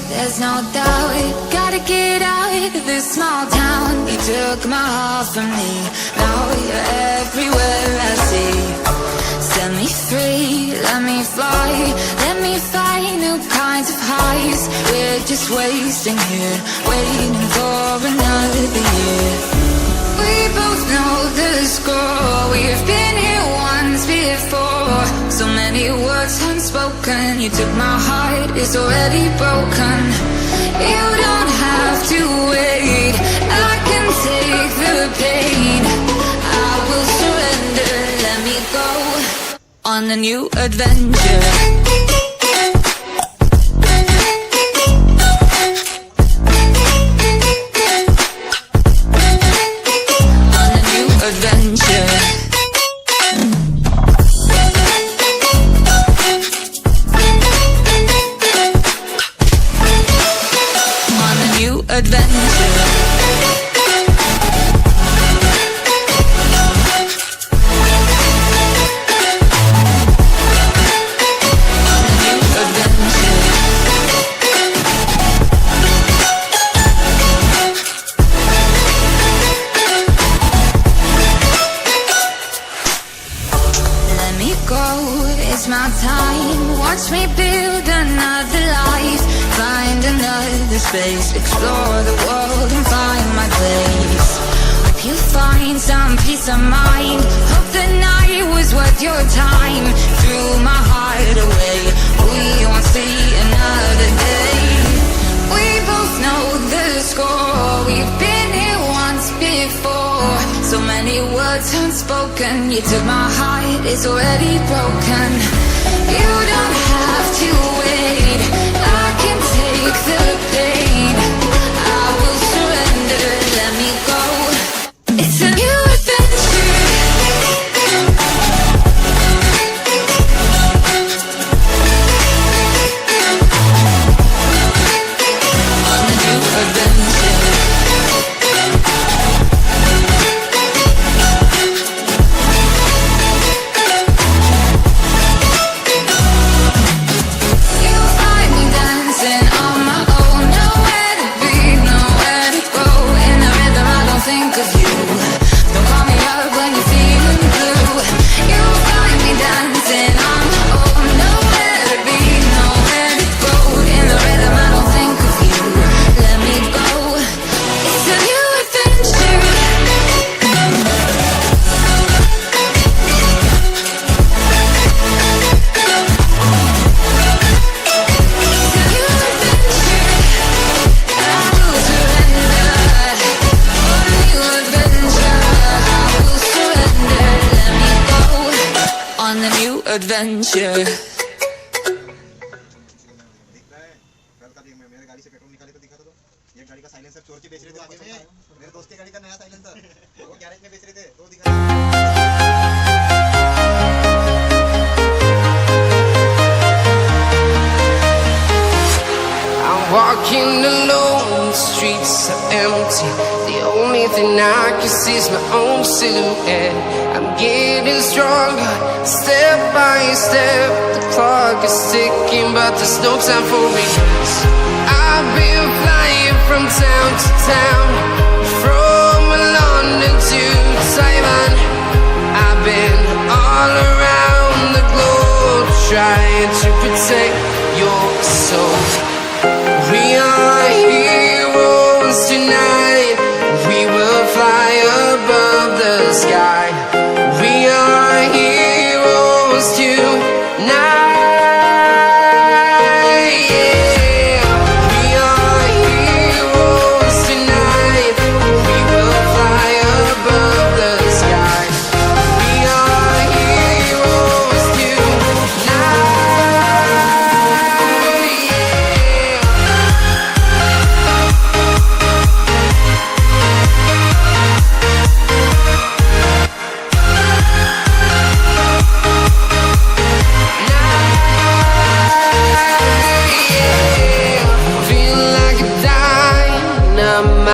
there's no doubt. Gotta get out of this small town. You took my heart from me, now you're everywhere I see. Set me free, let me fly, let me find new kinds of highs. We're just wasting here, waiting for another year. We both know the score, we've been here once before. So many words unspoken, you took my heart, it's already broken. You don't have to wait, I can take the pain. I will surrender, let me go on a new adventure. It's my time, watch me build another life. Find another space, explore the world and find my place. Hope you find some peace of mind, hope the night was worth your time. Threw my heart away, we won't see another day. We both know the score, we've been here once before. So many words unspoken, you took my heart, it's already broken. You don't have to wait, I can take the pain. I will surrender, let me go. It's a new adventure. On a new adventure. Adventure. मेरे गाड़ी से petrol निकाले तो दिखा तो ये गाड़ी का साइलेंसर चोर के बेच रहे थे आगे में, मेरे दोस्त की गाड़ी का नया साइलेंसर वो गैरेज में बेच रहे थे तो दिखा। Walking alone, the streets are empty. The only thing I can see is my own silhouette. I'm getting stronger, step by step. The clock is ticking, but there's no time for regrets. I've been flying from town to town, from London to Taiwan. I've been all around the globe, trying to protect your soul.